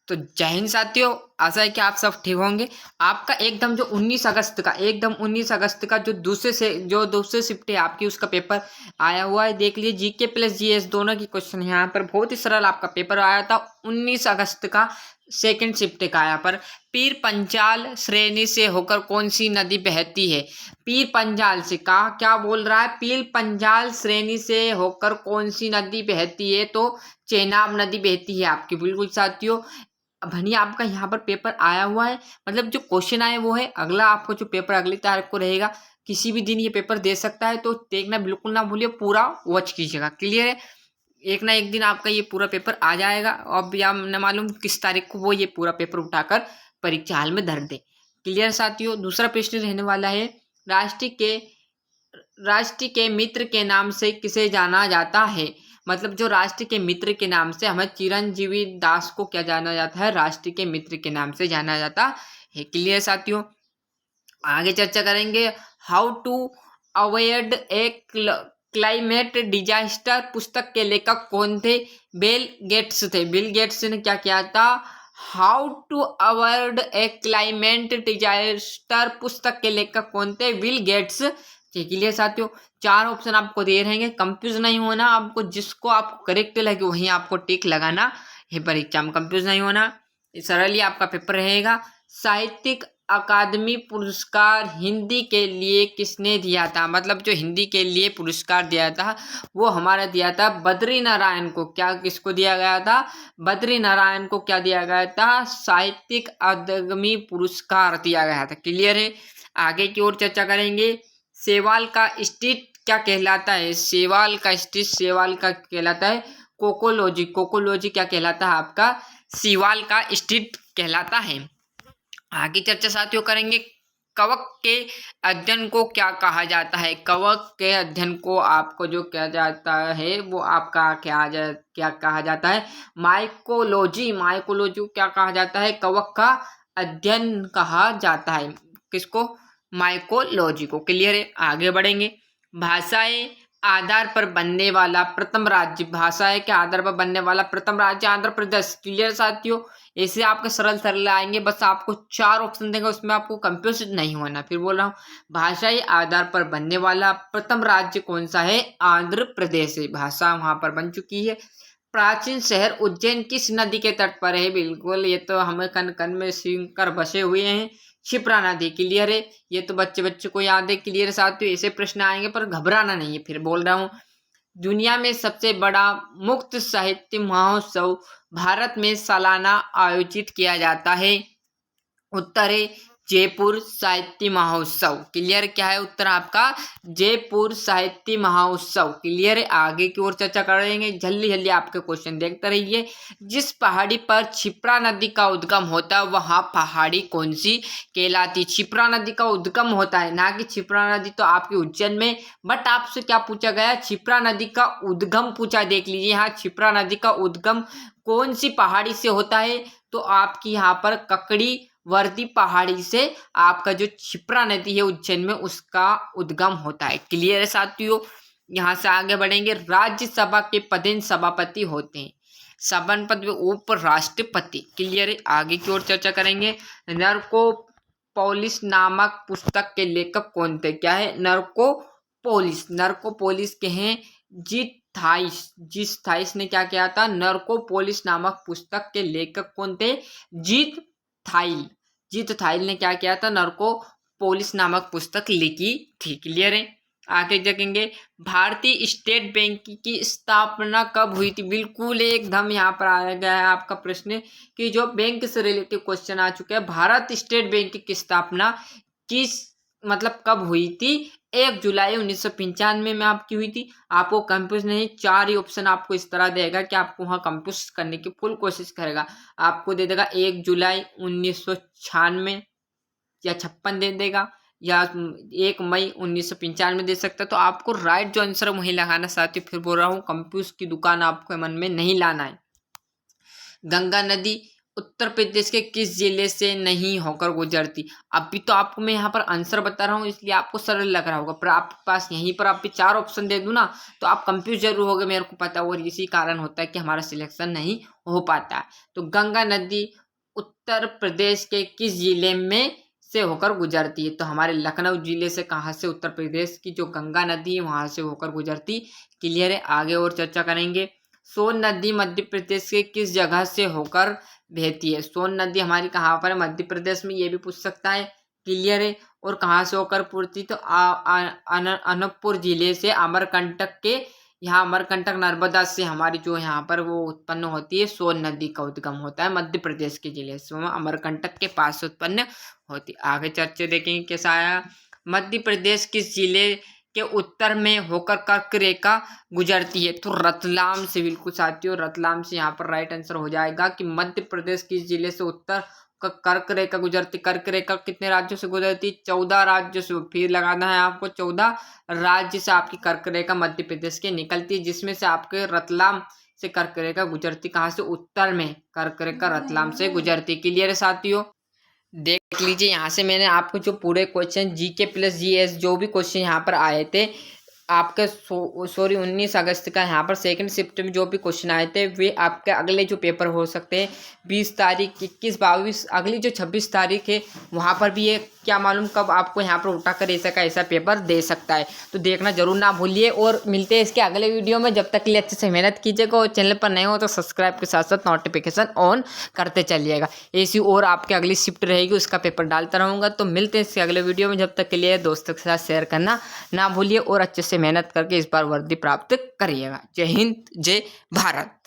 तो जय हिंद साथियों, आशा है कि आप सब ठीक होंगे। आपका एकदम जो 19 अगस्त का जो दूसरे शिफ्ट है आपकी, उसका पेपर आया हुआ है। देख लीजिए, जीके प्लस जीएस दोनों की क्वेश्चन यहाँ पर बहुत ही सरल आपका पेपर आया था 19 अगस्त का सेकंड शिफ्ट का। यहाँ पर पीर पंजाल श्रेणी से होकर कौन सी नदी बहती है? पीर पंजाल से कहा क्या बोल रहा है? पीर पंजाल श्रेणी से होकर कौन सी नदी बहती है? तो चेनाब नदी बहती है आपकी। बिल्कुल साथियों, भनी आपका यहाँ पर पेपर आया हुआ है, मतलब जो क्वेश्चन आए वो है। अगला आपको जो पेपर अगली तारीख को रहेगा, किसी भी दिन ये पेपर दे सकता है, तो देखना बिल्कुल ना भूलिए, पूरा वॉच कीजिएगा। क्लियर है? एक ना एक दिन आपका ये पूरा पेपर आ जाएगा। अब या न मालूम किस तारीख को वो ये पूरा पेपर उठाकर परीक्षा हाल में धर दे। क्लियर साथियों? दूसरा प्रश्न रहने वाला है, राष्ट्र के राष्ट्र के मित्र के नाम से किसे जाना जाता है? मतलब जो राष्ट्र के मित्र के नाम से, हमें चिरंजीवी दास को क्या जाना जाता है? राष्ट्र के मित्र के नाम से जाना जाता है। क्लियर साथियों? आगे चर्चा करेंगे, how to avoid a climate disaster पुस्तक के लेखक कौन थे? बिल गेट्स थे। बिल गेट्स ने क्या किया था? How to avoid a climate disaster पुस्तक के लेखक कौन थे? Bill Gates. ठीक है साथियों, 4 ऑप्शन आपको दे रहेंगे, कंफ्यूज नहीं होना। आपको जिसको आपको करेक्ट लगे वहीं आपको टिक लगाना है। परीक्षा में कंफ्यूज नहीं होना, सरल ही आपका पेपर रहेगा। साहित्यिक अकादमी पुरस्कार हिंदी के लिए किसने दिया था? मतलब जो हिंदी के लिए पुरस्कार दिया था वो हमारा दिया था बद्री नारायण को। क्या किसको दिया गया था? बद्री नारायण को क्या दिया गया था? साहित्यिक अकादमी पुरस्कार दिया गया था। क्लियर है? आगे की ओर चर्चा करेंगे, सेवाल का स्टेट क्या कहलाता है? सेवाल का स्टेट, सेवाल का कहलाता है कोकोलॉजी। कोकोलॉजी क्या कहलाता है आपका? सेवाल का स्टेट कहलाता है। आगे चर्चा साथियों करेंगे, कवक के अध्ययन को क्या कहा जाता है? कवक के अध्ययन को आपको जो किया जाता है वो आपका क्या कहा जाता है? माइकोलॉजी। माइकोलॉजी को क्या कहा जाता है? कवक का अध्ययन कहा जाता है। किसको? माइकोलॉजी को। क्लियर है? आगे बढ़ेंगे, भाषाएं आधार पर बनने वाला प्रथम राज्य। भाषाएं के आधार पर बनने वाला प्रथम राज्य आंध्र प्रदेश। क्लियर साथियों? ऐसे आपके सरल सरल आएंगे, बस आपको 4 ऑप्शन देंगे, उसमें आपको कंफ्यूज नहीं होना। फिर बोल रहा हूँ, भाषाई आधार पर बनने वाला प्रथम राज्य कौन सा है? आंध्र प्रदेश है। भाषा वहां पर बन चुकी है। प्राचीन शहर उज्जैन किस नदी के तट पर है? बिल्कुल, ये तो हमें कन कन में सींच कर बसे हुए हैं, क्षिप्रा नदी। क्लियर है? ये तो बच्चे को याद है। क्लियर साथियों, ऐसे प्रश्न आएंगे पर घबराना नहीं है। फिर बोल रहा हूँ, दुनिया में सबसे बड़ा मुक्त साहित्य महोत्सव भारत में सालाना आयोजित किया जाता है। उत्तर है जयपुर साहित्य महोत्सव। क्लियर? क्या है उत्तर आपका? जयपुर साहित्य महोत्सव। क्लियर है? आगे की ओर चर्चा करेंगे, जल्दी जल्दी आपके क्वेश्चन देखते रहिए। जिस पहाड़ी पर क्षिप्रा नदी का उद्गम होता है वहां पहाड़ी कौन सी कहलाती? क्षिप्रा नदी का उद्गम होता है, ना कि क्षिप्रा नदी तो आपकी उज्जैन में। बट आपसे क्या पूछा गया? क्षिप्रा नदी का उद्गम पूछा। देख लीजिए यहाँ, क्षिप्रा नदी का उद्गम कौन सी पहाड़ी से होता है? तो आपकी यहाँ पर ककड़ी वर्दी पहाड़ी से आपका जो क्षिप्रा नदी है उज्जैन में, उसका उद्गम होता है। क्लियर है साथियों? यहाँ से आगे बढ़ेंगे, राज्यसभा के पदेन सभापति होते हैं। सभापति उप राष्ट्रपति। क्लियर है? आगे की ओर चर्चा करेंगे, नर्कोपोलिस नामक पुस्तक के लेखक कौन थे? क्या है? नर्कोपोलिस। नर्कोपोलिस के हैं जीत थाइस ने क्या किया था? नर्कोपोलिस नामक पुस्तक के लेखक कौन थे? जीत थाइल ने क्या किया था? नर्कोपोलिस नामक पुस्तक लिखी थी। क्लियर है? आगे देखेंगे, भारतीय स्टेट बैंक की स्थापना कब हुई थी? बिल्कुल एकदम यहाँ पर आया गया है आपका प्रश्न कि जो बैंक से रिलेटेड क्वेश्चन आ चुके हैं। भारत स्टेट बैंक की स्थापना किस मतलब कब हुई थी? 1 जुलाई 1995 में आपकी हुई थी। आपको कंफ्यूज नहीं, 4 ही ऑप्शन आपको इस तरह देगा कि आपको वहाँ कंफ्यूज करने की फुल कोशिश करेगा। आपको दे देगा 1 जुलाई 1996 या 56 दे देगा, या 1 मई 1995 दे सकता है। तो आपको राइट जो आंसर है वही लगाना। साथ ही फिर बोल रहा हूँ, कंफ्यूज की दुकान आपको मन में नहीं लाना है। गंगा नदी उत्तर प्रदेश के किस जिले से नहीं होकर गुजरती। अभी तो आपको मैं यहाँ पर आंसर बता रहा हूँ इसलिए आपको सरल लग रहा होगा, पर आपके पास यहीं पर आप 4 ऑप्शन दे दूँ ना तो आप कंफ्यूज जरूर होगे, मेरे को पता है, और इसी कारण होता है कि हमारा सिलेक्शन नहीं हो पाता है। तो गंगा नदी उत्तर प्रदेश के किस जिले में से होकर गुजरती है। तो हमारे लखनऊ जिले से कहाँ से उत्तर प्रदेश की जो गंगा नदी है वहां से होकर गुजरती। क्लियर है, आगे और चर्चा करेंगे। सोन नदी मध्य प्रदेश के किस जगह से होकर बहती है। सोन नदी हमारी कहाँ पर है, मध्य प्रदेश में, ये भी पूछ सकता है। क्लियर है, और कहाँ से होकर पूर्ति, तो अनूपपुर जिले से अमरकंटक के, यहाँ अमरकंटक नर्मदा से हमारी जो यहाँ पर वो उत्पन्न होती है, सोन नदी का उद्गम होता है मध्य प्रदेश के जिले से, अमरकंटक के पास से उत्पन्न होती। आगे चर्चा देखेंगे कैसा आया। मध्य प्रदेश किस जिले के उत्तर में होकर कर्क रेखा गुजरती है। तो रतलाम से, बिल्कुल साथियों, रतलाम से यहाँ पर राइट आंसर हो जाएगा कि मध्य प्रदेश किस जिले से उत्तर कर्क रेखा गुजरती। कर्क रेखा कितने राज्यों से गुजरती, 14 राज्यों से। फिर लगाना है आपको, 14 राज्य से आपकी कर्क रेखा मध्य प्रदेश के निकलती है, जिसमें से आपके रतलाम से कर्क रेखा गुजरती। कहाँ से, उत्तर में कर्क रेखा रतलाम से गुजरती। क्लियर है साथियों, देख लीजिए यहाँ से मैंने आपको जो पूरे क्वेश्चन जीके प्लस जीएस जो भी क्वेश्चन यहाँ पर आए थे आपके 19 अगस्त का यहाँ पर सेकंड शिफ्ट में जो भी क्वेश्चन आए थे वे आपके अगले जो पेपर हो सकते हैं 20 तारीख, 21, 22, अगली जो 26 तारीख है वहाँ पर भी ये क्या मालूम कब आपको यहाँ पर उठा कर ऐसा पेपर दे सकता है। तो देखना जरूर ना भूलिए, और मिलते हैं इसके अगले वीडियो में। जब तक के लिए अच्छे से मेहनत कीजिएगा, और चैनल पर नए हो तो सब्सक्राइब के साथ साथ नोटिफिकेशन ऑन करते चलिएगा। ऐसी और आपकी अगली शिफ्ट रहेगी उसका पेपर डालता रहूँगा। तो मिलते हैं इसके अगले वीडियो में, जब तक के लिए दोस्तों के साथ शेयर करना ना भूलिए, और अच्छे से मेहनत करके इस बार वर्दी प्राप्त करिएगा। जय हिंद, जय भारत।